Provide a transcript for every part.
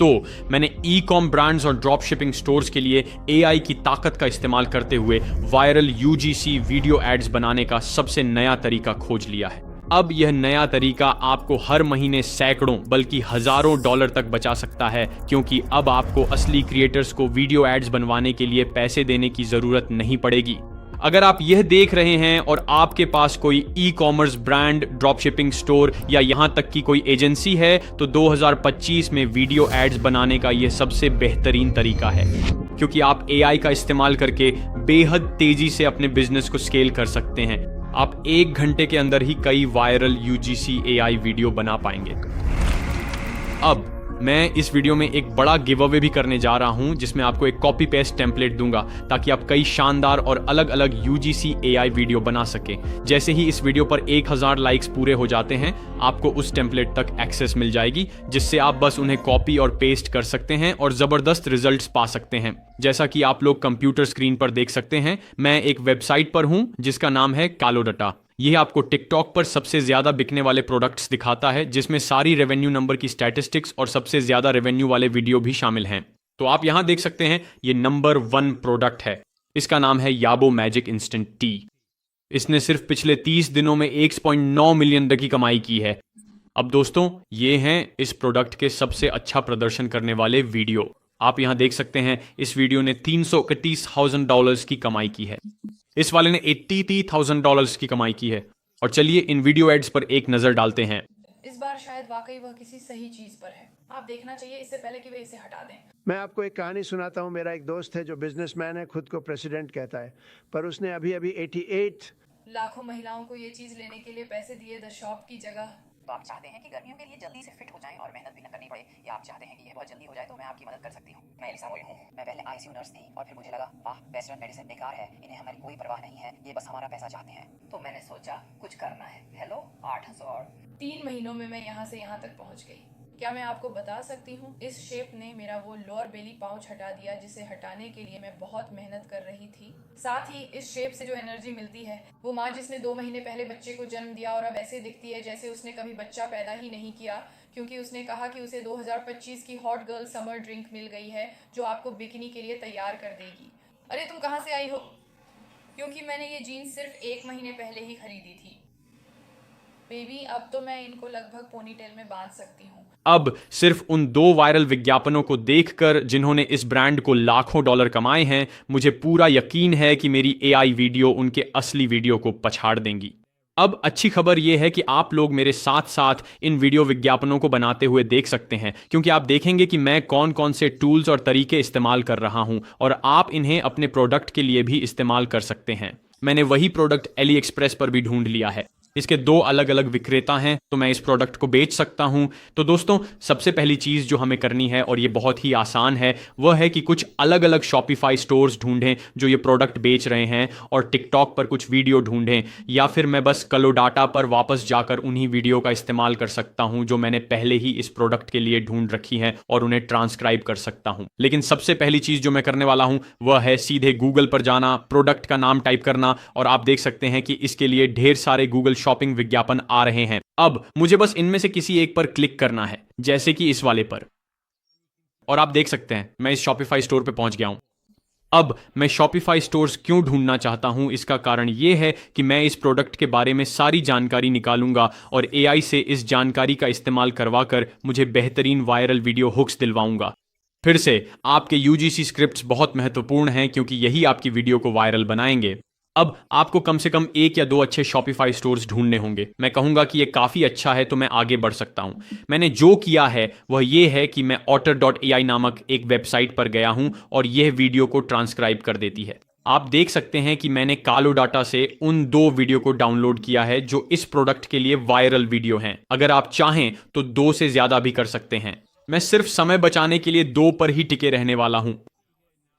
तो मैंने e com brands और ड्रॉप शिपिंग स्टोर्स के लिए एआई की ताकत का इस्तेमाल करते हुए वायरल यूजीसी वीडियो एड्स बनाने का सबसे नया तरीका खोज लिया है। अब यह नया तरीका आपको हर महीने सैकड़ों बल्कि हजारों डॉलर तक बचा सकता है, क्योंकि अब आपको असली क्रिएटर्स को वीडियो एड्स बनवाने के लिए पैसे देने की जरूरत नहीं पड़ेगी। अगर आप यह देख रहे हैं और आपके पास कोई e commerce brand, drop shipping store या यहां तक कि कोई एजेंसी है, तो 2025 में वीडियो एड्स बनाने का यह सबसे बेहतरीन तरीका है, क्योंकि आप एआई का इस्तेमाल करके बेहद तेजी से अपने बिजनेस को स्केल कर सकते हैं। आप 1 घंटे के अंदर ही कई वायरल यूजीसी एआई वीडियो बना पाएंगे। अब मैं इस वीडियो में एक बड़ा गिव अवे भी करने जा रहा हूं, जिसमें आपको एक कॉपी पेस्ट टेम्पलेट दूंगा ताकि आप कई शानदार और अलग अलग यूजीसी एआई वीडियो बना सकें। जैसे ही इस वीडियो पर 1000 लाइक्स पूरे हो जाते हैं, आपको उस टेम्पलेट तक एक्सेस मिल जाएगी, जिससे आप बस उन्हें कॉपी और पेस्ट कर सकते हैं और जबरदस्त रिजल्ट्स पा सकते हैं। जैसा कि आप लोग कंप्यूटर स्क्रीन पर देख सकते हैं, मैं एक वेबसाइट पर हूं जिसका नाम है कालोडाटा। यह आपको टिकटॉक पर सबसे ज्यादा बिकने वाले प्रोडक्ट्स दिखाता है, जिसमें सारी रेवेन्यू नंबर की स्टैटिस्टिक्स और सबसे ज्यादा रेवेन्यू वाले वीडियो भी शामिल हैं। तो आप यहां देख सकते हैं, ये नंबर 1 प्रोडक्ट है। इसका नाम है याबो मैजिक इंस्टेंट टी। इसने सिर्फ पिछले 30 दिनों में 1.9 मिलियन की कमाई की है। अब दोस्तों, ये हैं इस प्रोडक्ट के सबसे अच्छा प्रदर्शन करने वाले वीडियो। आप यहां देख सकते हैं, इस वीडियो ने $331,000 की कमाई की है। इस वाले ने $83,000 की कमाई की है। और चलिए इन वीडियो एड्स पर एक नजर डालते हैं। इस बार शायद वाकई वह किसी सही चीज पर है। आप देखना चाहिए इससे पहले कि वे इसे हटा दें। मैं आपको एक कहानी सुनाता हूँ। मेरा एक दोस्त है जो बिजनेसमैन है, खुद को प्रेसिडेंट कहता है, पर उसने अभी 88 लाखों महिलाओं को ये चीज लेने के लिए पैसे दिए द शॉप की जगह। तो आप चाहते हैं कि गर्मियों के लिए जल्दी से फिट हो जाएं और मेहनत भी न करनी पड़े, या आप चाहते हैं कि यह बहुत जल्दी हो जाए, तो मैं आपकी मदद कर सकती हूँ। मैं एलिसा मोइल हूँ। मैं पहले आईसीयू नर्स थी और फिर मुझे लगा वाह, वेस्टर्न मेडिसिन बेकार है, इन्हें हमारी कोई परवाह नहीं है, ये बस हमारा पैसा चाहते हैं। तो मैंने सोचा कुछ करना है। हेलो 8000। 3 महीनों में मैं यहाँ से यहाँ तक पहुँच गई। क्या मैं आपको बता सकती हूँ, इस शेप ने मेरा वो लोअर बेली पाउच हटा दिया जिसे हटाने के लिए मैं बहुत मेहनत कर रही थी। साथ ही इस शेप से जो एनर्जी मिलती है, वो माँ जिसने 2 महीने पहले बच्चे को जन्म दिया और अब ऐसे दिखती है जैसे उसने कभी बच्चा पैदा ही नहीं किया, क्योंकि उसने कहा कि उसे 2025 की हॉट गर्ल समर ड्रिंक मिल गई है जो आपको बिकनी के लिए तैयार कर देगी। अरे तुम कहाँ से आई हो? क्योंकि मैंने ये जीन्स सिर्फ 1 महीने पहले ही खरीदी थी। बेबी, अब तो मैं इनको लगभग पोनीटेल में बांध सकती हूँ। अब सिर्फ उन 2 वायरल विज्ञापनों को देखकर, जिन्होंने इस ब्रांड को लाखों डॉलर कमाए हैं, मुझे पूरा यकीन है कि मेरी एआई वीडियो उनके असली वीडियो को पछाड़ देंगी। अब अच्छी खबर यह है कि आप लोग मेरे साथ साथ इन वीडियो विज्ञापनों को बनाते हुए देख सकते हैं, क्योंकि आप देखेंगे कि मैं कौन कौन से टूल्स और तरीके इस्तेमाल कर रहा हूं, और आप इन्हें अपने प्रोडक्ट के लिए भी इस्तेमाल कर सकते हैं। मैंने वही प्रोडक्ट एली एक्सप्रेस पर भी ढूंढ लिया है। इसके 2 अलग अलग विक्रेता हैं, तो मैं इस प्रोडक्ट को बेच सकता हूं। तो दोस्तों, सबसे पहली चीज जो हमें करनी है, और ये बहुत ही आसान है, वह है कि कुछ अलग अलग शॉपिफाई स्टोर्स ढूंढें जो ये प्रोडक्ट बेच रहे हैं, और टिकटॉक पर कुछ वीडियो ढूंढें, या फिर मैं बस कलोडाटा पर वापस जाकर उन्हीं वीडियो का इस्तेमाल कर सकता हूं जो मैंने पहले ही इस प्रोडक्ट के लिए ढूंढ रखी है, और उन्हें ट्रांसक्राइब कर सकता हूं। लेकिन सबसे पहली चीज जो मैं करने वाला हूं, वह है सीधे गूगल पर जाना, प्रोडक्ट का नाम टाइप करना, और आप देख सकते हैं कि इसके लिए ढेर सारे गूगल शॉपिंग विज्ञापन आ रहे हैं। अब मुझे बस इनमें से किसी एक पर क्लिक करना है, जैसे कि इस वाले पर, और आप देख सकते हैं मैं इस शॉपिफाई स्टोर पे पहुंच गया हूं। अब मैं शॉपिफाई स्टोर्स क्यों ढूंढना चाहता हूं, इसका कारण यह है कि मैं इस प्रोडक्ट के बारे में सारी जानकारी निकालूंगा और एआई से इस जानकारी का इस्तेमाल करवाकर मुझे बेहतरीन वायरल वीडियो हुक्स दिलवाऊंगा। फिर से, आपके यूजीसी स्क्रिप्ट्स बहुत महत्वपूर्ण हैं, क्योंकि यही आपकी वीडियो को वायरल बनाएंगे। अब आपको कम से कम 1 या 2 अच्छे शॉपिफाई स्टोर्स ढूंढने होंगे। मैं कहूंगा कि ये काफी अच्छा है, तो मैं आगे बढ़ सकता हूं। मैंने जो किया है वह ये है कि मैं otter.ai नामक एक वेबसाइट पर गया हूं, और यह वीडियो को ट्रांसक्राइब कर देती है। आप देख सकते हैं कि मैंने कालोडाटा से उन 2 वीडियो को डाउनलोड किया है जो इस प्रोडक्ट के लिए वायरल वीडियो हैं। अगर आप चाहें तो 2 से ज्यादा भी कर सकते हैं। मैं सिर्फ समय बचाने के लिए 2 पर ही टिके रहने वाला हूं।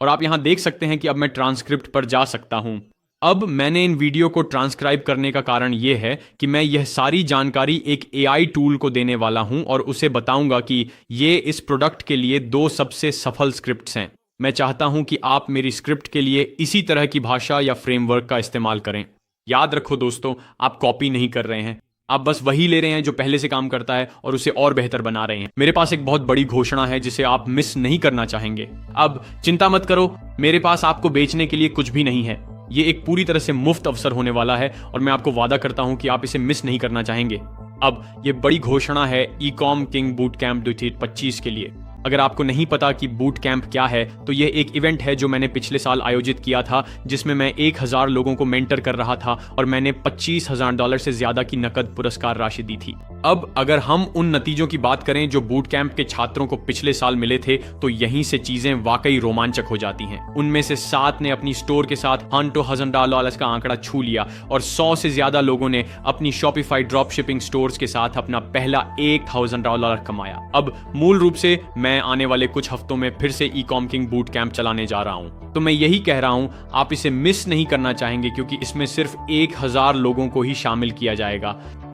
और आप यहां देख सकते हैं कि अब मैं ट्रांसक्रिप्ट पर जा सकता हूं। अब मैंने इन वीडियो को ट्रांसक्राइब करने का कारण यह है कि मैं यह सारी जानकारी एक एआई टूल को देने वाला हूं, और उसे बताऊंगा कि ये इस प्रोडक्ट के लिए 2 सबसे सफल स्क्रिप्ट्स हैं। मैं चाहता हूं कि आप मेरी स्क्रिप्ट के लिए इसी तरह की भाषा या फ्रेमवर्क का इस्तेमाल करें। याद रखो दोस्तों, आप कॉपी नहीं कर रहे हैं, आप बस वही ले रहे हैं जो पहले से काम करता है और उसे और बेहतर बना रहे हैं। मेरे पास एक बहुत बड़ी घोषणा है जिसे आप मिस नहीं करना चाहेंगे। अब चिंता मत करो, मेरे पास आपको बेचने के लिए कुछ भी नहीं है। ये एक पूरी तरह से मुफ्त अवसर होने वाला है और मैं आपको वादा करता हूं कि आप इसे मिस नहीं करना चाहेंगे। अब ये बड़ी घोषणा है ई-कॉम किंग बूट कैंप 2025 के लिए। अगर आपको नहीं पता कि बूट कैंप क्या है, तो यह एक इवेंट है जो मैंने पिछले साल आयोजित किया था, जिसमें मैं 1000 लोगों को मेंटर कर रहा था और मैंने $25,000 से ज्यादा की नकद पुरस्कार राशि दी थी। अब अगर हम उन नतीजों की बात करें जो बूट कैंप के छात्रों को पिछले साल मिले थे, तो यहीं से चीजें वाकई रोमांचक हो जाती हैं। उनमें से 7 ने अपनी स्टोर के साथ $100,000 का आंकड़ा छू लिया और 100 से ज्यादा लोगों ने अपनी शॉपिफाई ड्रॉप शिपिंग स्टोर्स के साथ अपना पहला $1,000 कमाया। अब मूल रूप से मैं आने वाले कुछ हफ्तों में फिर से ई-कॉम किंग बूट कैंप चलाने जा रहा हूं, तो मैं यही कह रहा हूं, आप इसे मिस नहीं करना चाहेंगे क्योंकि इसमें सिर्फ 1000 लोगों को ही शामिल किया जाएगा।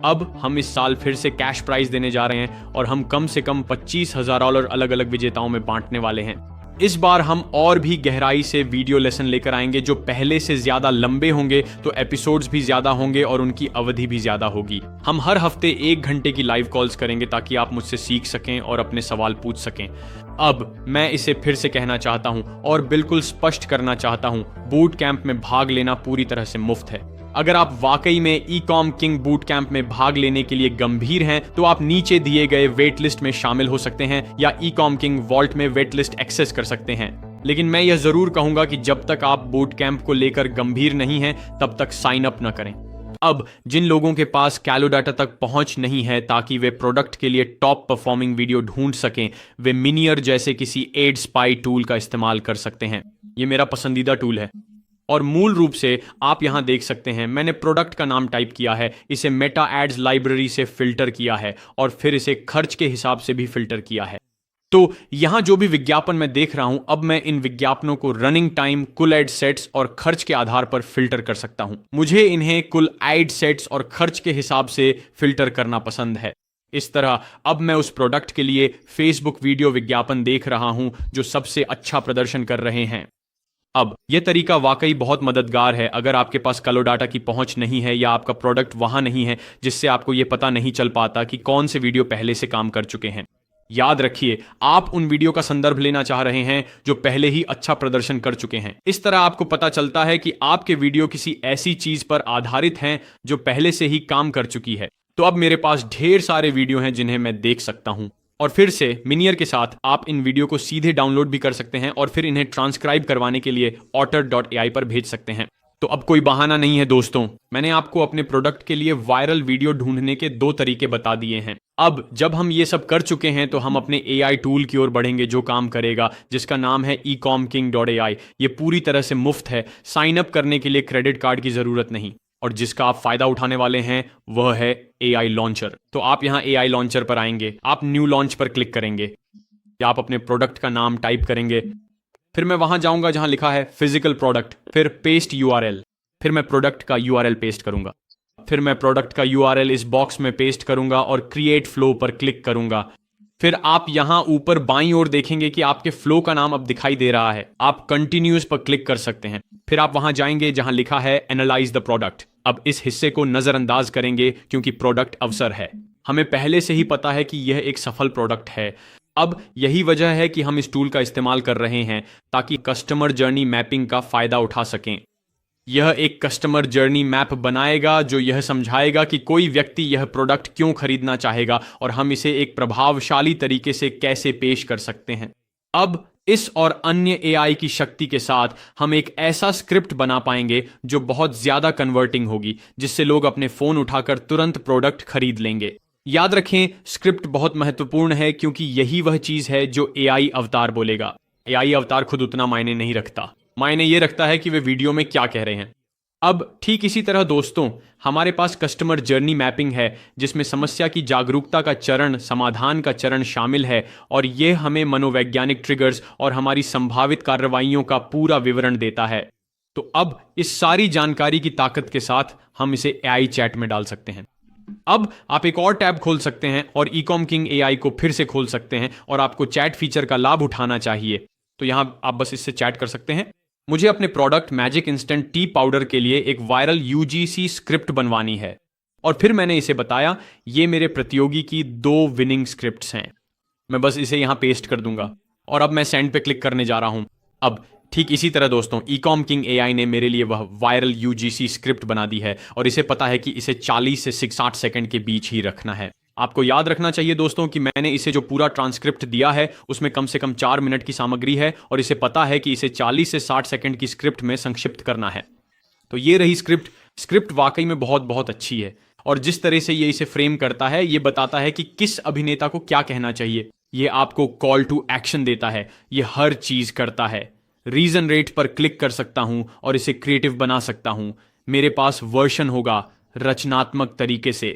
अब हम इस साल फिर से कैश प्राइज देने जा रहे हैं और हम कम से कम $25,000 अलग अलग विजेताओं में बांटने वाले हैं। इस बार हम और भी गहराई से वीडियो लेसन लेकर आएंगे जो पहले से ज्यादा लंबे होंगे, तो एपिसोड्स भी ज्यादा होंगे और उनकी अवधि भी ज्यादा होगी। हम हर हफ्ते 1 घंटे की लाइव कॉल्स करेंगे ताकि आप मुझसे सीख सकें और अपने सवाल पूछ सकें। अब मैं इसे फिर से कहना चाहता हूं और बिल्कुल स्पष्ट करना चाहता हूं, बूट कैंप में भाग लेना पूरी तरह से मुफ्त है। अगर आप वाकई में ई-कॉम किंग बूट कैंप में भाग लेने के लिए गंभीर हैं, तो आप नीचे दिए गए वेट लिस्ट में शामिल हो सकते हैं या ई-कॉम किंग वॉल्ट में वेट लिस्ट एक्सेस कर सकते हैं। लेकिन मैं यह जरूर कहूंगा कि जब तक आप बूट कैंप को लेकर गंभीर नहीं हैं, तब तक साइन अप न करें। अब जिन लोगों के पास कैलोडाटा तक पहुंच नहीं है ताकि वे प्रोडक्ट के लिए टॉप परफॉर्मिंग वीडियो ढूंढ सकें, वे मिनियर जैसे किसी एड स्पाई टूल का इस्तेमाल कर सकते हैं। ये मेरा पसंदीदा टूल है और मूल रूप से आप यहां देख सकते हैं, मैंने प्रोडक्ट का नाम टाइप किया है, इसे मेटा एड्स लाइब्रेरी से फिल्टर किया है और फिर इसे खर्च के हिसाब से भी फिल्टर किया है। तो यहां जो भी विज्ञापन मैं देख रहा हूं, अब मैं इन विज्ञापनों को रनिंग टाइम, कुल एड सेट्स और खर्च के आधार पर फिल्टर कर सकता हूं। मुझे इन्हें कुल एड सेट्स और खर्च के हिसाब से फिल्टर करना पसंद है। इस तरह अब मैं उस प्रोडक्ट के लिए फेसबुक वीडियो विज्ञापन देख रहा हूं जो सबसे अच्छा प्रदर्शन कर रहे हैं। अब यह तरीका वाकई बहुत मददगार है अगर आपके पास कैलोडाटा की पहुंच नहीं है या आपका प्रोडक्ट वहां नहीं है, जिससे आपको यह पता नहीं चल पाता कि कौन से वीडियो पहले से काम कर चुके हैं। याद रखिए, आप उन वीडियो का संदर्भ लेना चाह रहे हैं जो पहले ही अच्छा प्रदर्शन कर चुके हैं। इस तरह आपको पता चलता है कि आपके वीडियो किसी ऐसी चीज पर आधारित हैं जो पहले से ही काम कर चुकी है। तो अब मेरे पास ढेर सारे वीडियो हैं जिन्हें मैं देख सकता हूं और फिर से मिनियर के साथ आप इन वीडियो को सीधे डाउनलोड भी कर सकते हैं और फिर इन्हें ट्रांसक्राइब करवाने के लिए otter.ai पर भेज सकते हैं। तो अब कोई बहाना नहीं है दोस्तों, मैंने आपको अपने प्रोडक्ट के लिए वायरल वीडियो ढूंढने के 2 तरीके बता दिए हैं। अब जब हम ये सब कर चुके हैं तो हम अपने AI टूल की ओर बढ़ेंगे जो काम करेगा, जिसका नाम है ecomking.ai। ये पूरी तरह से मुफ्त है, साइन अप करने के लिए क्रेडिट कार्ड की जरूरत नहीं और जिसका आप फायदा उठाने वाले हैं वह है AI लॉन्चर। तो आप यहाँ AI लॉन्चर पर आएंगे, आप न्यू लॉन्च पर क्लिक करेंगे या आप अपने प्रोडक्ट का नाम टाइप करेंगे, फिर मैं वहां जाऊंगा जहां लिखा है फिजिकल प्रोडक्ट, फिर पेस्ट URL, फिर मैं प्रोडक्ट का URL पेस्ट करूंगा, फिर मैं प्रोडक्ट का URL इस बॉक्स में पेस्ट करूंगा और क्रिएट फ्लो पर क्लिक करूंगा। फिर आप यहां ऊपर बाईं ओर देखेंगे कि आपके फ्लो का नाम अब दिखाई दे रहा है, आप कंटिन्यूस पर क्लिक कर सकते हैं। फिर आप वहां जाएंगे जहां लिखा है एनालाइज द प्रोडक्ट। अब इस हिस्से को नजरअंदाज करेंगे क्योंकि प्रोडक्ट अवसर है, हमें पहले से ही पता है कि यह एक सफल प्रोडक्ट है। अब यही वजह है कि हम इस टूल का इस्तेमाल कर रहे हैं ताकि कस्टमर जर्नी मैपिंग का फायदा उठा सकें। यह एक कस्टमर जर्नी मैप बनाएगा जो यह समझाएगा कि कोई व्यक्ति यह प्रोडक्ट क्यों खरीदना चाहेगा और हम इसे एक प्रभावशाली तरीके से कैसे पेश कर सकते हैं। अब इस और अन्य AI की शक्ति के साथ हम एक ऐसा स्क्रिप्ट बना पाएंगे जो बहुत ज्यादा कन्वर्टिंग होगी, जिससे लोग अपने फोन उठाकर तुरंत प्रोडक्ट खरीद लेंगे। याद रखें, स्क्रिप्ट बहुत महत्वपूर्ण है क्योंकि यही वह चीज है जो AI अवतार बोलेगा। AI अवतार खुद उतना मायने नहीं रखता, मायने यह रखता है कि वे वीडियो में क्या कह रहे हैं। अब ठीक इसी तरह दोस्तों, हमारे पास कस्टमर जर्नी मैपिंग है जिसमें समस्या की जागरूकता का चरण, समाधान का चरण शामिल है और यह हमें मनोवैज्ञानिक ट्रिगर्स और हमारी संभावित कार्रवाइयों का पूरा विवरण देता है। तो अब इस सारी जानकारी की ताकत के साथ हम इसे AI चैट में डाल सकते हैं। अब आप एक और टैब खोल सकते हैं और ecom king AI को फिर से खोल सकते हैं और आपको चैट फीचर का लाभ उठाना चाहिए, तो यहां आप बस इससे चैट कर सकते हैं। मुझे अपने product magic instant T powder के लिए एक वायरल UGC स्क्रिप्ट बनवानी है और फिर मैंने इसे बताया ये मेरे प्रतियोगी की 2 विनिंग स्क्रिप्ट्स हैं। मैं बस इसे यहां पेस्ट कर दूंगा और अब मैं सेंड पे क्लिक करने जा रहा हूं। अब ठीक इसी तरह दोस्तों ईकॉम किंग एआई ने मेरे लिए वह वायरल यूजीसी स्क्रिप्ट बना दी है और इसे पता है कि इसे 40 से 60 सेकंड के बीच ही रखना है। आपको याद रखना चाहिए दोस्तों कि मैंने इसे जो पूरा ट्रांसक्रिप्ट दिया है उसमें कम से कम 4 मिनट की सामग्री है और इसे पता है कि इसे 40 से 60 सेकंड की स्क्रिप्ट में संक्षिप्त करना है। तो ये रही स्क्रिप्ट वाकई में बहुत बहुत अच्छी है और जिस तरह से ये इसे फ्रेम करता है ये बताता है कि किस अभिनेता को क्या कहना चाहिए। ये आपको कॉल टू एक्शन देता है, ये हर चीज करता है। रीजन रेट पर क्लिक कर सकता हूं और इसे क्रिएटिव बना सकता हूं। मेरे पास वर्शन होगा रचनात्मक तरीके से।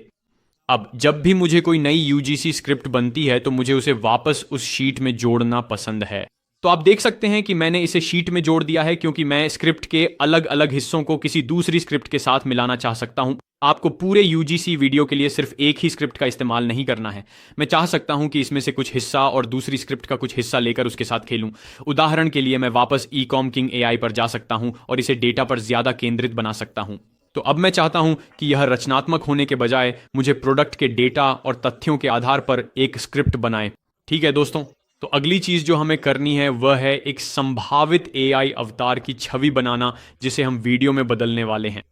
अब जब भी मुझे कोई नई यूजीसी स्क्रिप्ट बनती है तो मुझे उसे वापस उस शीट में जोड़ना पसंद है। तो आप देख सकते हैं कि मैंने इसे शीट में जोड़ दिया है क्योंकि मैं स्क्रिप्ट के अलग अलग हिस्सों को किसी दूसरी स्क्रिप्ट के साथ मिलाना चाह सकता हूं। आपको पूरे यूजीसी वीडियो के लिए सिर्फ एक ही स्क्रिप्ट का इस्तेमाल नहीं करना है। मैं चाह सकता हूं कि इसमें से कुछ हिस्सा और दूसरी स्क्रिप्ट का कुछ हिस्सा लेकर उसके साथ खेलूं। उदाहरण के लिए मैं वापस ईकॉम किंग एआई पर जा सकता हूं और इसे डेटा पर ज्यादा केंद्रित बना सकता हूं। तो अब मैं चाहता हूं कि यह रचनात्मक होने के बजाय मुझे प्रोडक्ट के डेटा और तथ्यों के आधार पर एक स्क्रिप्ट बनाए। ठीक है दोस्तों, तो अगली चीज जो हमें करनी है वह है एक संभावित एआई अवतार की छवि बनाना जिसे हम वीडियो में बदलने वाले हैं।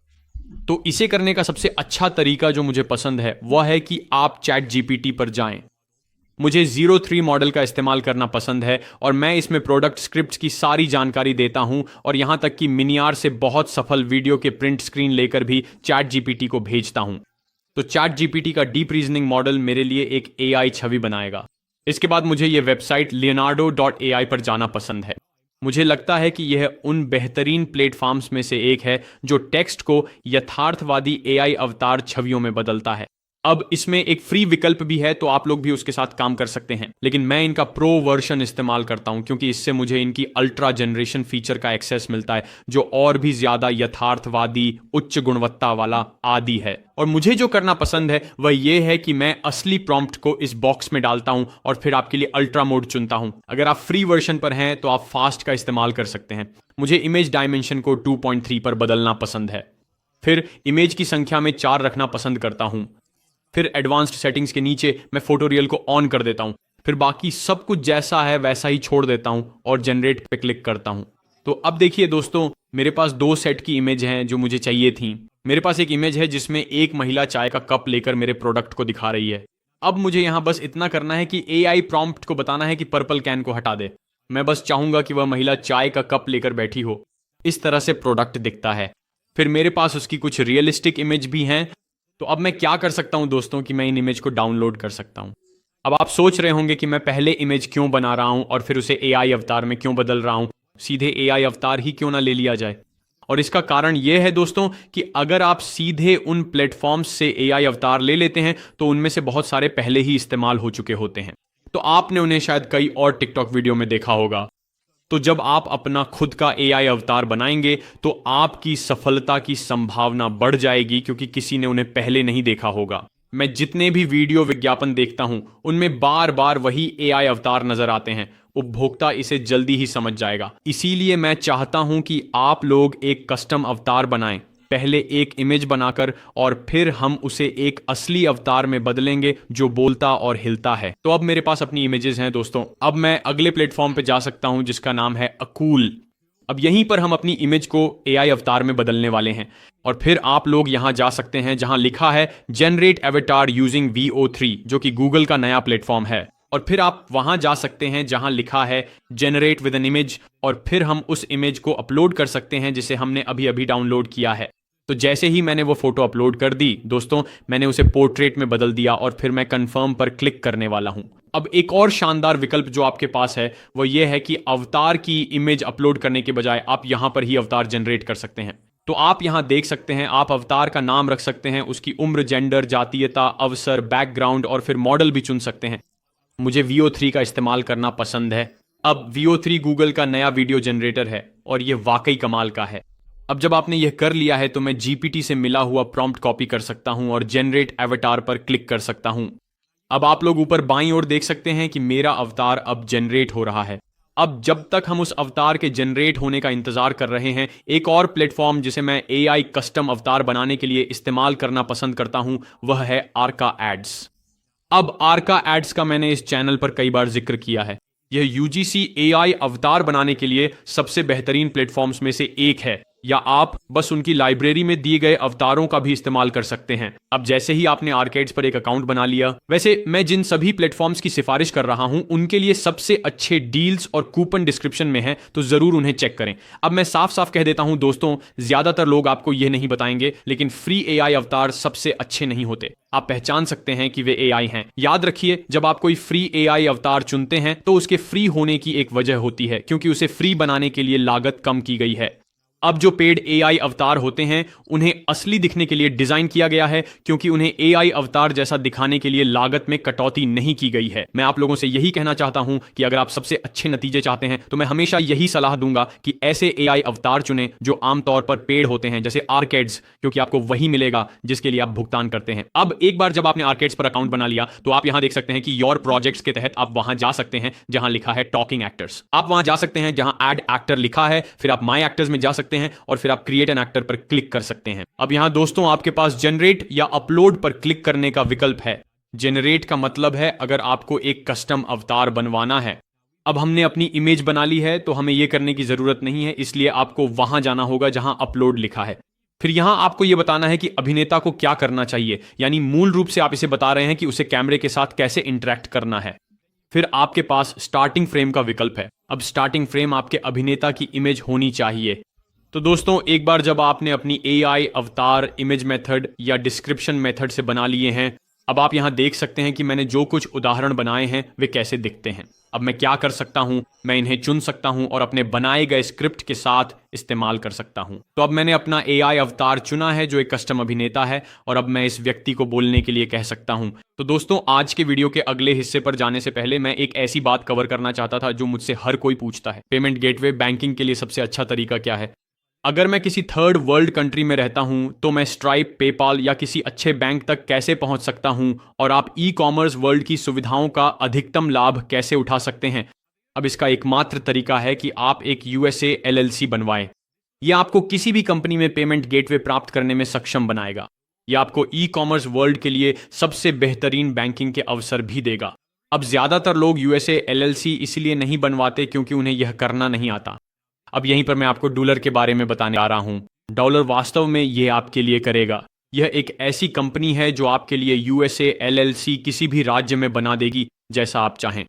तो इसे करने का सबसे अच्छा तरीका जो मुझे पसंद है वह है कि आप चैट जीपीटी पर जाएं। मुझे 03 मॉडल का इस्तेमाल करना पसंद है और मैं इसमें प्रोडक्ट स्क्रिप्ट्स की सारी जानकारी देता हूं और यहां तक कि मिनियार से बहुत सफल वीडियो के प्रिंट स्क्रीन लेकर भी चैट जीपीटी को भेजता हूं। तो चैट जीपीटी का डीप रीजनिंग मॉडल मेरे लिए एक एआई छवि बनाएगा। इसके बाद मुझे यह वेबसाइट leonardo.ai पर जाना पसंद है। मुझे लगता है कि यह उन बेहतरीन प्लेटफॉर्म्स में से एक है जो टेक्स्ट को यथार्थवादी एआई अवतार छवियों में बदलता है। अब इसमें एक फ्री विकल्प भी है तो आप लोग भी उसके साथ काम कर सकते हैं, लेकिन मैं इनका प्रो वर्जन इस्तेमाल करता हूं क्योंकि इससे मुझे इनकी अल्ट्रा जनरेशन फीचर का एक्सेस मिलता है जो और भी ज्यादा यथार्थवादी उच्च गुणवत्ता वाला आदि है। और मुझे जो करना पसंद है वह यह है कि मैं असली प्रॉम्प्ट को इस बॉक्स में डालता हूं और फिर आपके लिए अल्ट्रा मोड चुनता हूं। अगर आप फ्री वर्जन पर हैं तो आप फास्ट का इस्तेमाल कर सकते हैं। मुझे इमेज डायमेंशन को 2.3 पर बदलना पसंद है। फिर इमेज की संख्या में 4 रखना पसंद करता हूं। फिर एडवांस्ड सेटिंग्स के नीचे मैं फोटोरियल को ऑन कर देता हूं। फिर बाकी सब कुछ जैसा है वैसा ही छोड़ देता हूं और जनरेट पे क्लिक करता हूं। तो अब देखिए दोस्तों, मेरे पास 2 सेट की इमेज हैं जो मुझे चाहिए थी। मेरे पास एक इमेज है जिसमें एक महिला चाय का कप लेकर मेरे प्रोडक्ट को दिखा रही है। अब मुझे यहां बस इतना करना है कि एआई प्रॉम्प्ट को बताना है कि पर्पल कैन को हटा दे। मैं बस चाहूंगा कि वह महिला चाय का कप लेकर बैठी हो। इस तरह से प्रोडक्ट दिखता है। फिर मेरे पास उसकी कुछ रियलिस्टिक इमेज भी हैं। तो अब मैं क्या कर सकता हूं दोस्तों कि मैं इन इमेज को डाउनलोड कर सकता हूं। अब आप सोच रहे होंगे कि मैं पहले इमेज क्यों बना रहा हूं और फिर उसे एआई अवतार में क्यों बदल रहा हूं, सीधे एआई अवतार ही क्यों ना ले लिया जाए। और इसका कारण यह है दोस्तों कि अगर आप सीधे उन प्लेटफॉर्म्स से एआई अवतार ले लेते हैं तो उनमें से बहुत सारे पहले ही इस्तेमाल हो चुके होते हैं। तो आपने उन्हें शायद कई और टिकटॉक वीडियो में देखा होगा। तो जब आप अपना खुद का एआई अवतार बनाएंगे तो आपकी सफलता की संभावना बढ़ जाएगी क्योंकि किसी ने उन्हें पहले नहीं देखा होगा। मैं जितने भी वीडियो विज्ञापन देखता हूं उनमें बार बार वही एआई अवतार नजर आते हैं। उपभोक्ता इसे जल्दी ही समझ जाएगा। इसीलिए मैं चाहता हूं कि आप लोग एक कस्टम अवतार बनाएं, पहले एक इमेज बनाकर और फिर हम उसे एक असली अवतार में बदलेंगे जो बोलता और हिलता है। तो अब मेरे पास अपनी इमेजेस हैं दोस्तों। अब मैं अगले प्लेटफॉर्म पे जा सकता हूं जिसका नाम है अकूल। अब यहीं पर हम अपनी इमेज को एआई अवतार में बदलने वाले हैं और फिर आप लोग यहां जा सकते हैं जहां लिखा है जनरेट एवेटार यूजिंग VO3 जो कि गूगल का नया प्लेटफॉर्म है। और फिर आप वहां जा सकते हैं जहां लिखा है जनरेट विद एन इमेज और फिर हम उस इमेज को अपलोड कर सकते हैं जिसे हमने अभी अभी डाउनलोड किया है। तो जैसे ही मैंने वो फोटो अपलोड कर दी दोस्तों, मैंने उसे पोर्ट्रेट में बदल दिया और फिर मैं कंफर्म पर क्लिक करने वाला हूं। अब एक और शानदार विकल्प जो आपके पास है वो ये है कि अवतार की इमेज अपलोड करने के बजाय आप यहां पर ही अवतार जनरेट कर सकते हैं। तो आप यहां देख सकते हैं, आप अवतार का नाम रख सकते हैं, उसकी उम्र, जेंडर, जातीयता, अवसर, बैकग्राउंड और फिर मॉडल भी चुन सकते हैं। मुझे VO3 का इस्तेमाल करना पसंद है। अब VO3 गूगल का नया वीडियो जनरेटर है और यह वाकई कमाल का है। अब जब आपने यह कर लिया है तो मैं GPT से मिला हुआ प्रॉम्प्ट कॉपी कर सकता हूं और जनरेट एवेटार पर क्लिक कर सकता हूं। अब आप लोग ऊपर बाईं ओर देख सकते हैं कि मेरा अवतार अब जनरेट हो रहा है। अब जब तक हम उस अवतार के जनरेट होने का इंतजार कर रहे हैं, एक और प्लेटफॉर्म जिसे मैं AI कस्टम अवतार बनाने के लिए इस्तेमाल करना पसंद करता हूं वह है आर्का एड्स। अब आर्का एड्स का मैंने इस चैनल पर कई बार जिक्र किया है। यह UGC AI अवतार बनाने के लिए सबसे बेहतरीन प्लेटफॉर्म्स में से एक है, या आप बस उनकी लाइब्रेरी में दिए गए अवतारों का भी इस्तेमाल कर सकते हैं। अब जैसे ही आपने आर्केड्स पर एक अकाउंट बना लिया, वैसे मैं जिन सभी प्लेटफॉर्म्स की सिफारिश कर रहा हूं उनके लिए सबसे अच्छे डील्स और कूपन डिस्क्रिप्शन में है, तो जरूर उन्हें चेक करें। अब मैं साफ साफ कह देता हूं दोस्तों, ज्यादातर लोग आपको यह नहीं बताएंगे, लेकिन फ्री AI अवतार सबसे अच्छे नहीं होते। आप पहचान सकते हैं कि वे AI हैं। याद रखिए, जब आप कोई फ्री AI अवतार चुनते हैं तो उसके फ्री होने की एक वजह होती है, क्योंकि उसे फ्री बनाने के लिए लागत कम की गई है। अब जो पेड AI अवतार होते हैं उन्हें असली दिखने के लिए डिजाइन किया गया है, क्योंकि उन्हें AI अवतार जैसा दिखाने के लिए लागत में कटौती नहीं की गई है। मैं आप लोगों से यही कहना चाहता हूं कि अगर आप सबसे अच्छे नतीजे चाहते हैं तो मैं हमेशा यही सलाह दूंगा कि ऐसे AI अवतार चुनें जो आमतौर पर पेड होते हैं, जैसे आर्केड्स, क्योंकि आपको वही मिलेगा जिसके लिए आप भुगतान करते हैं। अब एक बार जब आपने आर्केड्स पर अकाउंट बना लिया तो आप यहां देख सकते हैं कि योर प्रोजेक्ट्स के तहत आप वहां जा सकते हैं जहां लिखा है टॉकिंग एक्टर्स। आप वहां जा सकते हैं जहां ऐड एक्टर लिखा है, फिर आप माई एक्टर्स में जा सकते हैं और फिर आप क्रिएट एन एक्टर पर क्लिक कर सकते हैं। अब यहां दोस्तों आपके पास जनरेट या अपलोड पर क्लिक करने का विकल्प है। जनरेट का मतलब है अगर आपको एक कस्टम अवतार बनवाना है। अब हमने अपनी इमेज बना ली है तो हमें यह करने की जरूरत नहीं है, इसलिए आपको वहां जाना होगा जहां अपलोड लिखा है। फिर यहां आपको यह बताना है कि अभिनेता को क्या करना चाहिए, यानी मूल रूप से आप इसे बता रहे हैं कि उसे कैमरे के साथ कैसे इंटरेक्ट करना है। फिर आपके पास स्टार्टिंग फ्रेम का विकल्प है। अब स्टार्टिंग फ्रेम आपके अभिनेता की इमेज होनी चाहिए। तो दोस्तों, एक बार जब आपने अपनी AI अवतार इमेज मेथड या डिस्क्रिप्शन मेथड से बना लिए हैं, अब आप यहां देख सकते हैं कि मैंने जो कुछ उदाहरण बनाए हैं वे कैसे दिखते हैं। अब मैं क्या कर सकता हूं, मैं इन्हें चुन सकता हूं और अपने बनाए गए स्क्रिप्ट के साथ इस्तेमाल कर सकता हूं। तो अब मैंने अपना AI अवतार चुना है जो एक कस्टम अभिनेता है, और अब मैं इस व्यक्ति को बोलने के लिए कह सकता हूं। तो दोस्तों, आज के वीडियो के अगले हिस्से पर जाने से पहले मैं एक ऐसी बात कवर करना चाहता था जो मुझसे हर कोई पूछता है। पेमेंट गेटवे बैंकिंग के लिए सबसे अच्छा तरीका क्या है? अगर मैं किसी थर्ड वर्ल्ड कंट्री में रहता हूं तो मैं स्ट्राइप, पेपाल या किसी अच्छे बैंक तक कैसे पहुंच सकता हूं, और आप ई-कॉमर्स वर्ल्ड की सुविधाओं का अधिकतम लाभ कैसे उठा सकते हैं? अब इसका एकमात्र तरीका है कि आप एक USA LLC बनवाएं। यह आपको किसी भी कंपनी में पेमेंट गेटवे प्राप्त करने में सक्षम बनाएगा। यह आपको ई-कॉमर्स वर्ल्ड के लिए सबसे बेहतरीन बैंकिंग के अवसर भी देगा। अब ज्यादातर लोग USA LLC इसलिए नहीं बनवाते क्योंकि उन्हें यह करना नहीं आता। अब यहीं पर मैं आपको डॉलर के बारे में बताने आ रहा हूं। डॉलर वास्तव में यह आपके लिए करेगा। यह एक ऐसी कंपनी है जो आपके लिए USA LLC किसी भी राज्य में बना देगी जैसा आप चाहें।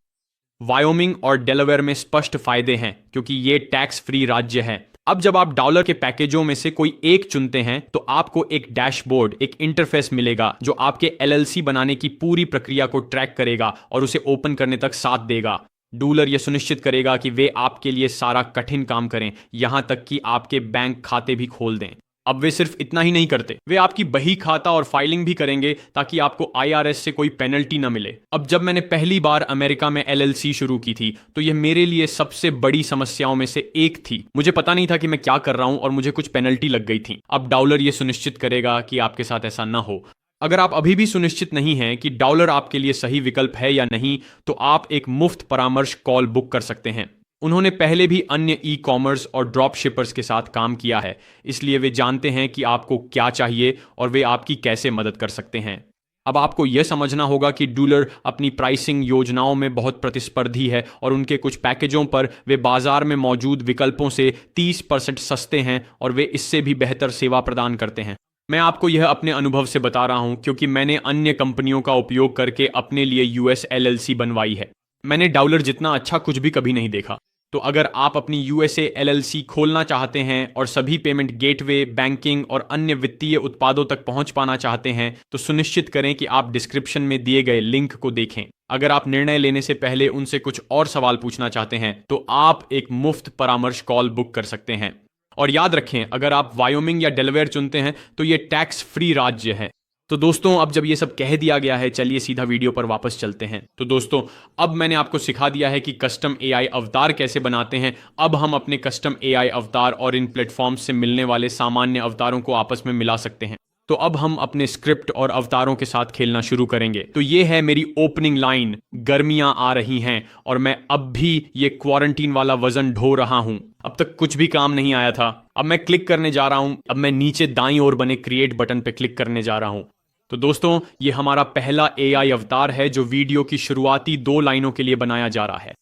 वायोमिंग और डेलावेयर में स्पष्ट फायदे हैं क्योंकि ये टैक्स फ्री राज्य है। अब जब आप डॉलर के पैकेजों में से कोई एक चुनते हैं तो आपको एक डैशबोर्ड, एक इंटरफेस मिलेगा जो आपके LLC बनाने की पूरी प्रक्रिया को ट्रैक करेगा और उसे ओपन करने तक साथ देगा। डूलर यह सुनिश्चित करेगा कि वे आपके लिए सारा कठिन काम करें, यहां तक कि आपके बैंक खाते भी खोल दें। अब वे सिर्फ इतना ही नहीं करते, वे आपकी बही खाता और फाइलिंग भी करेंगे ताकि आपको IRS से कोई पेनल्टी ना मिले। अब जब मैंने पहली बार अमेरिका में LLC शुरू की थी तो यह मेरे लिए सबसे बड़ी समस्याओं में से एक थी। मुझे पता नहीं था कि मैं क्या कर रहा हूं और मुझे कुछ पेनल्टी लग गई थी। अब डॉलर यह सुनिश्चित करेगा कि आपके साथ ऐसा ना हो। अगर आप अभी भी सुनिश्चित नहीं हैं कि डॉलर आपके लिए सही विकल्प है या नहीं, तो आप एक मुफ्त परामर्श कॉल बुक कर सकते हैं। उन्होंने पहले भी अन्य ई-कॉमर्स और ड्रॉप शिपर्स के साथ काम किया है, इसलिए वे जानते हैं कि आपको क्या चाहिए और वे आपकी कैसे मदद कर सकते हैं। अब आपको यह समझना होगा कि डॉलर अपनी प्राइसिंग योजनाओं में बहुत प्रतिस्पर्धी है और उनके कुछ पैकेजों पर वे बाजार में मौजूद विकल्पों से 30% सस्ते हैं और वे इससे भी बेहतर सेवा प्रदान करते हैं। मैं आपको यह अपने अनुभव से बता रहा हूं क्योंकि मैंने अन्य कंपनियों का उपयोग करके अपने लिए US LLC बनवाई है। मैंने डॉलर जितना अच्छा कुछ भी कभी नहीं देखा। तो अगर आप अपनी USA LLC खोलना चाहते हैं और सभी पेमेंट गेटवे, बैंकिंग और अन्य वित्तीय उत्पादों तक पहुंच पाना चाहते हैं, तो सुनिश्चित करें कि आप डिस्क्रिप्शन में दिए गए लिंक को देखें। अगर आप निर्णय लेने से पहले उनसे कुछ और सवाल पूछना चाहते हैं तो आप एक मुफ्त परामर्श कॉल बुक कर सकते हैं। और याद रखें, अगर आप वायोमिंग या डेलावेयर चुनते हैं तो ये टैक्स फ्री राज्य है। तो दोस्तों, अब जब ये सब कह दिया गया है, चलिए सीधा वीडियो पर वापस चलते हैं। तो दोस्तों, अब मैंने आपको सिखा दिया है कि कस्टम AI अवतार कैसे बनाते हैं। अब हम अपने कस्टम AI अवतार और इन प्लेटफॉर्म्स से मिलने वाले सामान्य अवतारों को आपस में मिला सकते हैं। तो अब हम अपने स्क्रिप्ट और अवतारों के साथ खेलना शुरू करेंगे। तो ये है मेरी ओपनिंग लाइन, गर्मियां आ रही हैं और मैं अब भी ये क्वारंटीन वाला वजन ढो रहा हूं। अब तक कुछ भी काम नहीं आया था। अब मैं क्लिक करने जा रहा हूं। अब मैं नीचे दाईं ओर बने क्रिएट बटन पे क्लिक करने जा रहा हूं। तो दोस्तों, ये हमारा पहला AI अवतार है जो वीडियो की शुरुआती 2 लाइनों के लिए बनाया जा रहा है।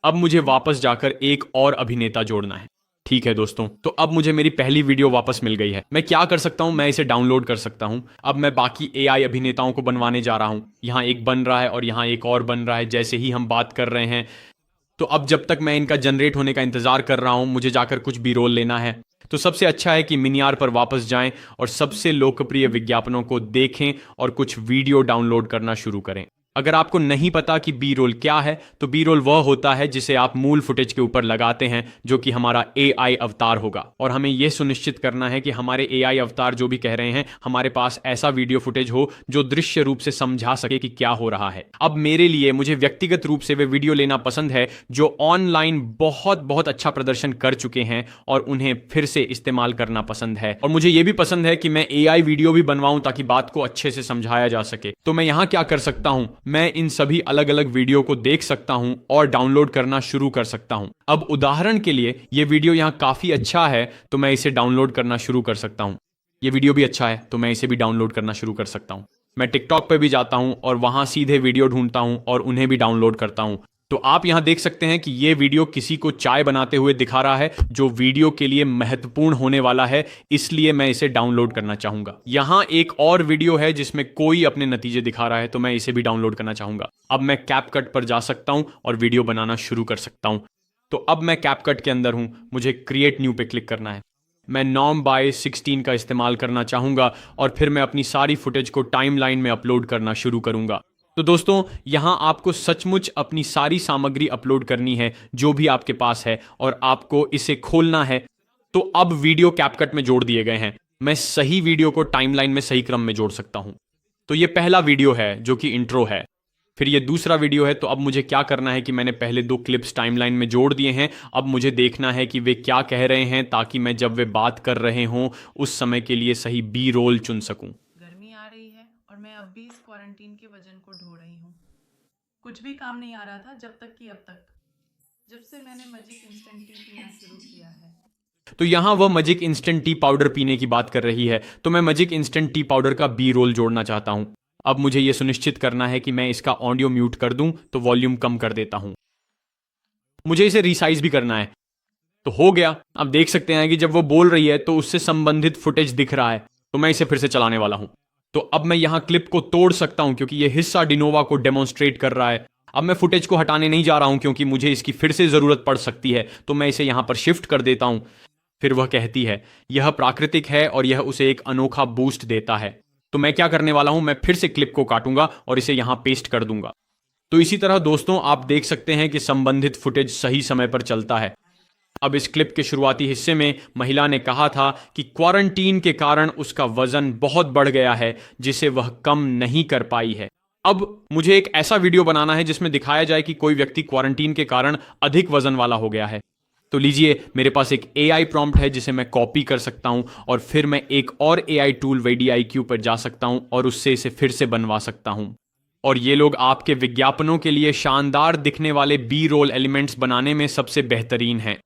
अब मुझे वापस जाकर एक और अभिनेता जोड़ना है। ठीक है दोस्तों, तो अब मुझे मेरी पहली वीडियो वापस मिल गई है। मैं क्या कर सकता हूं, मैं इसे डाउनलोड कर सकता हूं। अब मैं बाकी AI अभिनेताओं को बनवाने जा रहा हूं। यहां एक बन रहा है और यहां एक और बन रहा है जैसे ही हम बात कर रहे हैं। तो अब जब तक मैं इनका जनरेट होने का इंतजार कर रहा हूं, मुझे जाकर कुछ भी रोल लेना है। तो सबसे अच्छा है कि मिनियार पर वापस जाएं और सबसे लोकप्रिय विज्ञापनों को देखें और कुछ वीडियो डाउनलोड करना शुरू करें। अगर आपको नहीं पता कि बी रोल क्या है, तो बी रोल वह होता है जिसे आप मूल फुटेज के ऊपर लगाते हैं, जो कि हमारा AI अवतार होगा। और हमें यह सुनिश्चित करना है कि हमारे AI अवतार जो भी कह रहे हैं, हमारे पास ऐसा वीडियो फुटेज हो जो दृश्य रूप से समझा सके कि क्या हो रहा है। अब मेरे लिए, मुझे व्यक्तिगत रूप से वे वीडियो लेना पसंद है जो ऑनलाइन बहुत बहुत अच्छा प्रदर्शन कर चुके हैं और उन्हें फिर से इस्तेमाल करना पसंद है। और मुझे यह भी पसंद है कि मैं AI वीडियो भी बनवाऊं ताकि बात को अच्छे से समझाया जा सके। तो मैं यहां क्या कर सकता हूं, मैं इन सभी अलग अलग वीडियो को देख सकता हूं और डाउनलोड करना शुरू कर सकता हूं। अब उदाहरण के लिए यह वीडियो यहां काफी अच्छा है तो मैं इसे डाउनलोड करना शुरू कर सकता हूं। यह वीडियो भी अच्छा है तो मैं इसे भी डाउनलोड करना शुरू कर सकता हूं। मैं टिकटॉक पे भी जाता हूं और वहां सीधे वीडियो ढूंढता हूं और उन्हें भी डाउनलोड करता हूं। तो आप यहां देख सकते हैं कि यह वीडियो किसी को चाय बनाते हुए दिखा रहा है, जो वीडियो के लिए महत्वपूर्ण होने वाला है, इसलिए मैं इसे डाउनलोड करना चाहूंगा। यहां एक और वीडियो है जिसमें कोई अपने नतीजे दिखा रहा है, तो मैं इसे भी डाउनलोड करना चाहूंगा। अब मैं कैपकट पर जा सकता हूं और वीडियो बनाना शुरू कर सकता हूं। तो अब मैं कैपकट के अंदर हूं, मुझे क्रिएट न्यू पे क्लिक करना है। मैं Nom/16 का इस्तेमाल करना चाहूंगा और फिर मैं अपनी सारी फुटेज को टाइमलाइन में अपलोड करना शुरू करूंगा। तो दोस्तों, यहां आपको सचमुच अपनी सारी सामग्री अपलोड करनी है जो भी आपके पास है, और आपको इसे खोलना है। तो अब वीडियो कैपकट में जोड़ दिए गए हैं। मैं सही वीडियो को टाइमलाइन में सही क्रम में जोड़ सकता हूं। तो ये पहला वीडियो है जो कि इंट्रो है। फिर ये दूसरा वीडियो है। तो अब मुझे क्या करना है कि मैंने पहले 2 क्लिप्स टाइमलाइन में जोड़ दिए हैं। अब मुझे देखना है कि वे क्या कह रहे हैं, ताकि मैं जब वे बात कर रहे हों उस समय के लिए सही बी रोल चुन सकूं। गर्मी आ रही है और मैं अब भी इस क्वारंटीन के वजन को ढो रही हूँ। कुछ भी काम नहीं आ रहा था जब से मैंने मैजिक इंस्टेंट टी पीना शुरू किया है। तो यहां वह मैजिक इंस्टेंट टी पाउडर पीने की बात कर रही है, तो मैं मैजिक इंस्टेंट टी पाउडर का बी रोल जोड़ना चाहता हूं। अब मुझे यह सुनिश्चित करना है कि मैं इसका ऑडियो म्यूट कर दूं, तो वॉल्यूम कम कर देता हूं। मुझे इसे रिसाइज भी करना है। तो हो गया। अब देख सकते हैं कि जब वो बोल रही है तो उससे संबंधित फुटेज दिख रहा है। तो मैं इसे फिर से चलाने वाला हूं। तो अब मैं यहां क्लिप को तोड़ सकता हूं क्योंकि यह हिस्सा डिनोवा को डेमोन्स्ट्रेट कर रहा है। अब मैं फुटेज को हटाने नहीं जा रहा हूं क्योंकि मुझे इसकी फिर से जरूरत पड़ सकती है। तो मैं इसे यहां पर शिफ्ट कर देता हूं। फिर वह कहती है यह प्राकृतिक है और यह उसे एक अनोखा बूस्ट देता है। तो मैं क्या करने वाला हूं, मैं फिर से क्लिप को काटूंगा और इसे यहां पेस्ट कर दूंगा। तो इसी तरह दोस्तों, आप देख सकते हैं कि संबंधित फुटेज सही समय पर चलता है। अब इस क्लिप के शुरुआती हिस्से में महिला ने कहा था कि क्वारंटीन के कारण उसका वजन बहुत बढ़ गया है, जिसे वह कम नहीं कर पाई है। अब मुझे एक ऐसा वीडियो बनाना है जिसमें दिखाया जाए कि कोई व्यक्ति क्वारंटीन के कारण अधिक वजन वाला हो गया है। तो लीजिए, मेरे पास एक AI प्रॉम्प्ट है जिसे मैं कॉपी कर सकता हूं और फिर मैं एक और AI टूल VidiIQ पर जा सकता हूं और उससे इसे फिर से बनवा सकता हूं। और ये लोग आपके विज्ञापनों के लिए शानदार दिखने वाले बी रोल एलिमेंट्स बनाने में सबसे बेहतरीन हैं।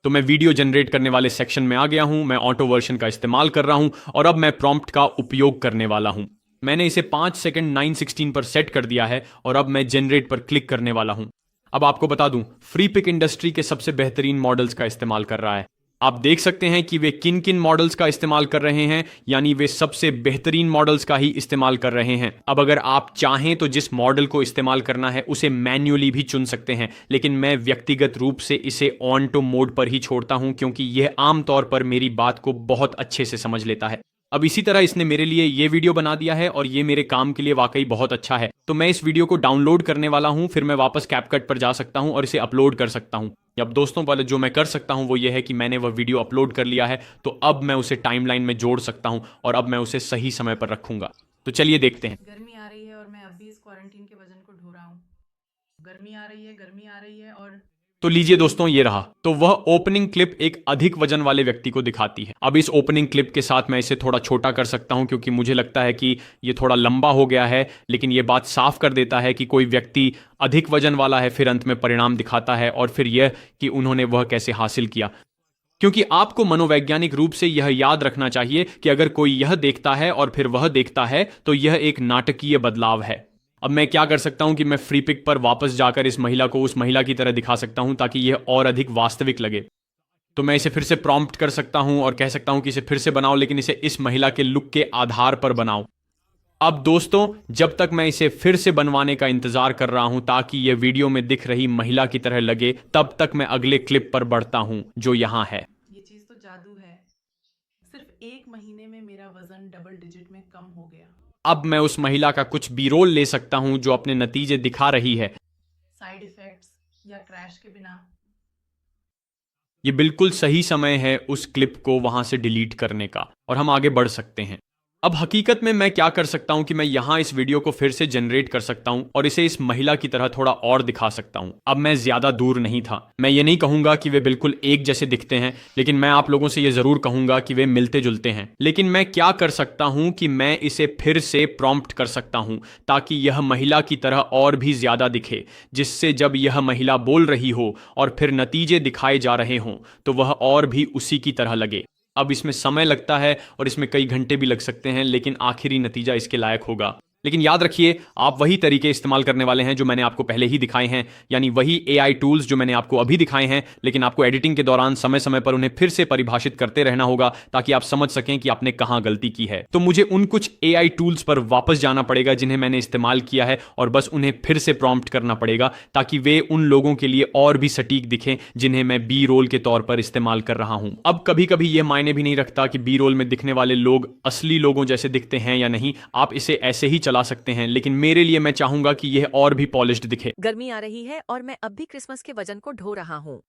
तो मैं वीडियो जनरेट करने वाले सेक्शन में आ गया हूं। मैं ऑटो वर्जन का इस्तेमाल कर रहा हूं और अब मैं प्रॉम्प्ट का उपयोग करने वाला हूं। मैंने इसे 5 सेकंड 9:16 पर सेट कर दिया है और अब मैं जनरेट पर क्लिक करने वाला हूं। अब आपको बता दूं, फ्री पिक इंडस्ट्री के सबसे बेहतरीन मॉडल्स का इस्तेमाल कर रहा है। आप देख सकते हैं कि वे किन किन मॉडल्स का इस्तेमाल कर रहे हैं, यानी वे सबसे बेहतरीन मॉडल्स का ही इस्तेमाल कर रहे हैं। अब अगर आप चाहें तो जिस मॉडल को इस्तेमाल करना है उसे मैन्युअली भी चुन सकते हैं, लेकिन मैं व्यक्तिगत रूप से इसे ऑन टू मोड पर ही छोड़ता हूं क्योंकि यह आमतौर पर मेरी बात को बहुत अच्छे से समझ लेता है। अब इसी तरह इसने मेरे लिए ये वीडियो बना दिया है और ये मेरे काम के लिए वाकई बहुत अच्छा है। तो मैं इस वीडियो को डाउनलोड करने वाला हूं, फिर मैं वापस कैपकट पर जा सकता हूं और इसे अपलोड कर सकता हूं। अब दोस्तों, पहले जो मैं कर सकता हूं वो ये है कि मैंने वह वीडियो अपलोड कर लिया है, तो अब मैं उसे टाइमलाइन में जोड़ सकता हूं और अब मैं उसे सही समय पर रखूंगा। तो चलिए देखते हैं। गर्मी आ रही है और मैं अब भी इस क्वारंटीन के वजन को ढो रहा हूँ। गर्मी आ रही है और तो लीजिए दोस्तों, ये रहा। तो वह ओपनिंग क्लिप एक अधिक वजन वाले व्यक्ति को दिखाती है। अब इस ओपनिंग क्लिप के साथ मैं इसे थोड़ा छोटा कर सकता हूं क्योंकि मुझे लगता है कि ये थोड़ा लंबा हो गया है, लेकिन ये बात साफ कर देता है कि कोई व्यक्ति अधिक वजन वाला है, फिर अंत में परिणाम दिखाता है, और फिर यह कि उन्होंने वह कैसे हासिल किया। क्योंकि आपको मनोवैज्ञानिक रूप से यह याद रखना चाहिए कि अगर कोई यह देखता है और फिर वह देखता है तो यह एक नाटकीय बदलाव है। अब मैं क्या कर सकता हूं कि मैं फ्री पिक पर वापस जाकर इस महिला को उस महिला की तरह दिखा सकता हूं ताकि यह और अधिक वास्तविक लगे। तो मैं इसे फिर से प्रॉम्प्ट कर सकता हूं और कह सकता हूं कि इसे फिर से बनाओ, लेकिन इसे इस महिला के लुक के आधार पर बनाओ। अब दोस्तों, जब तक मैं इसे फिर से बनवाने का इंतजार कर रहा हूं ताकि यह वीडियो में दिख रही महिला की तरह लगे, तब तक मैं अगले क्लिप पर बढ़ता हूं जो यहां है। ये चीज़ तो जादू है। सिर्फ 1 महीने में मेरा वजन डबल डिजिट में कम हो गया। अब मैं उस महिला का कुछ बी रोल ले सकता हूं जो अपने नतीजे दिखा रही है। साइड इफेक्ट्स या क्रैश के बिना। ये बिल्कुल सही समय है उस क्लिप को वहां से डिलीट करने का, और हम आगे बढ़ सकते हैं। अब हकीकत में मैं क्या कर सकता हूं कि मैं यहां इस वीडियो को फिर से जनरेट कर सकता हूं और इसे इस महिला की तरह थोड़ा और दिखा सकता हूं। अब मैं ज्यादा दूर नहीं था। मैं ये नहीं कहूंगा कि वे बिल्कुल एक जैसे दिखते हैं, लेकिन मैं आप लोगों से ये जरूर कहूंगा कि वे मिलते जुलते हैं। लेकिन मैं क्या कर सकता हूं कि मैं इसे फिर से प्रॉम्प्ट कर सकता हूं ताकि यह महिला की तरह और भी ज्यादा दिखे, जिससे जब यह महिला बोल रही हो और फिर नतीजे दिखाए जा रहे हों तो वह और भी उसी की तरह लगे। अब इसमें समय लगता है और इसमें कई घंटे भी लग सकते हैं, लेकिन आखिरी नतीजा इसके लायक होगा। लेकिन याद रखिए, आप वही तरीके इस्तेमाल करने वाले हैं जो मैंने आपको पहले ही दिखाए हैं, यानी वही AI टूल्स जो मैंने आपको अभी दिखाए हैं, लेकिन आपको एडिटिंग के दौरान समय समय पर उन्हें फिर से परिभाषित करते रहना होगा ताकि आप समझ सकें कि आपने कहां गलती की है। तो मुझे उन कुछ AI टूल्स पर वापस जाना पड़ेगा जिन्हें मैंने इस्तेमाल किया है, और बस उन्हें फिर से प्रॉम्प्ट करना पड़ेगा ताकि वे उन लोगों के लिए और भी सटीक दिखें जिन्हें मैं बी रोल के तौर पर इस्तेमाल कर रहा हूं। अब कभी कभी यह मायने भी नहीं रखता कि बी रोल में दिखने वाले लोग असली लोगों जैसे दिखते हैं या नहीं, आप इसे ऐसे ही चला सकते हैं, लेकिन मेरे लिए मैं चाहूंगा कि यह और भी पॉलिश्ड दिखे। गर्मी आ रही है और मैं अब भी क्रिसमस के वजन को ढो रहा हूँ।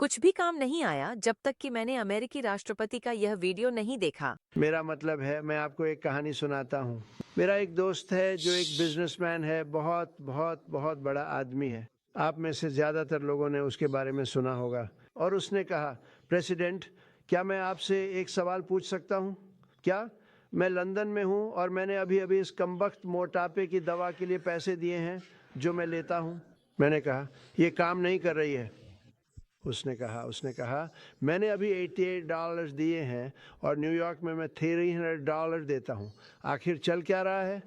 कुछ भी काम नहीं आया जब तक कि मैंने अमेरिकी राष्ट्रपति का यह वीडियो नहीं देखा। मेरा मतलब है, मैं आपको एक कहानी सुनाता हूँ। मेरा एक दोस्त है जो एक बिजनेसमैन है, बहुत बहुत बहुत बड़ा आदमी है। आप में से ज्यादातर लोगों ने उसके बारे में सुना होगा। और उसने कहा, प्रेसिडेंट, क्या मैं आपसे एक सवाल पूछ सकता हूँ? क्या? मैं लंदन में हूँ और मैंने अभी अभी इस कमबख्त मोटापे की दवा के लिए पैसे दिए हैं जो मैं लेता हूँ। मैंने कहा, ये काम नहीं कर रही है। उसने कहा मैंने अभी $88 दिए हैं और न्यूयॉर्क में मैं $300 देता हूँ। आखिर चल क्या रहा है?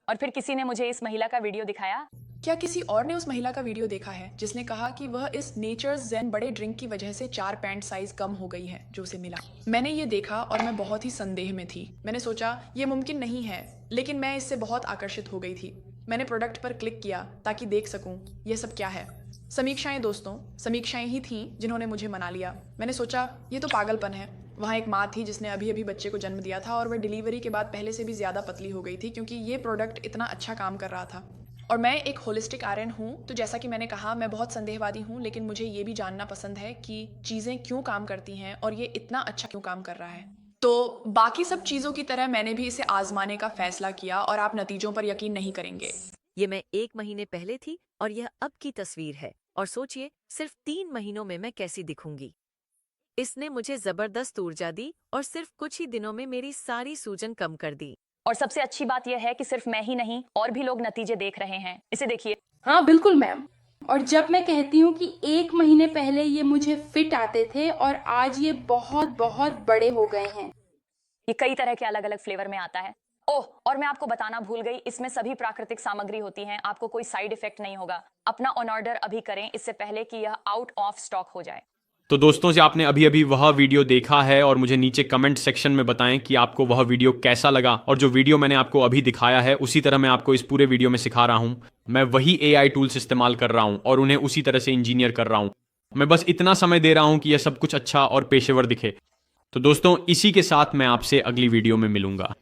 और फिर किसी ने मुझे इस महिला का वीडियो दिखाया। क्या किसी और ने उस महिला का वीडियो देखा है जिसने कहा कि वह इस नेचर्स ज़ेन बड़े ड्रिंक की वजह से 4 पैंट साइज कम हो गई है जो उसे मिला? मैंने ये देखा और मैं बहुत ही संदेह में थी। मैंने सोचा ये मुमकिन नहीं है, लेकिन मैं इससे बहुत आकर्षित हो गई थी। मैंने प्रोडक्ट पर क्लिक किया ताकि देख सकूं ये सब क्या है। समीक्षाएं दोस्तों, समीक्षाएं ही थीं जिन्होंने मुझे मना लिया। मैंने सोचा ये तो पागलपन है। वहाँ एक माँ थी जिसने अभी अभी बच्चे को जन्म दिया था और वह डिलीवरी के बाद पहले से भी ज़्यादा पतली हो गई थी क्योंकि ये प्रोडक्ट इतना अच्छा काम कर रहा था। और मैं एक होलिस्टिक आर्यन हूँ, तो जैसा कि मैंने कहा, मैं बहुत संदेहवादी हूँ, लेकिन मुझे ये भी जानना पसंद है कि चीज़ें क्यों काम करती हैं और ये इतना अच्छा क्यों काम कर रहा है। तो बाकी सब चीज़ों की तरह मैंने भी इसे आजमाने का फैसला किया और आप नतीजों पर यकीन नहीं करेंगे। ये मैं 1 महीने पहले थी और यह अब की तस्वीर है, और सोचिए सिर्फ 3 महीनों में मैं कैसी दिखूंगी। इसने मुझे जबरदस्त ऊर्जा दी और सिर्फ कुछ ही दिनों में मेरी सारी सूजन कम कर दी। और सबसे अच्छी बात यह है कि सिर्फ मैं ही नहीं, और भी लोग नतीजे देख रहे हैं। इसे देखिए। हाँ बिल्कुल मैम। और जब मैं कहती हूँ कि 1 महीने पहले ये मुझे फिट आते थे और आज ये बहुत बहुत बड़े हो गए हैं। ये कई तरह के अलग अलग फ्लेवर में आता है। ओह, और मैं आपको बताना भूल गई, इसमें सभी प्राकृतिक सामग्री होती है। आपको कोई साइड इफेक्ट नहीं होगा। अपना ऑन ऑर्डर अभी करें, इससे पहले कि यह आउट ऑफ स्टॉक हो जाए। तो दोस्तों, से आपने अभी अभी वह वीडियो देखा है और मुझे नीचे कमेंट सेक्शन में बताएं कि आपको वह वीडियो कैसा लगा। और जो वीडियो मैंने आपको अभी दिखाया है उसी तरह मैं आपको इस पूरे वीडियो में सिखा रहा हूं। मैं वही AI टूल्स इस्तेमाल कर रहा हूं और उन्हें उसी तरह से इंजीनियर कर रहा हूं। मैं बस इतना समय दे रहा हूं कि यह सब कुछ अच्छा और पेशेवर दिखे। तो दोस्तों, इसी के साथ मैं आपसे अगली वीडियो में मिलूंगा।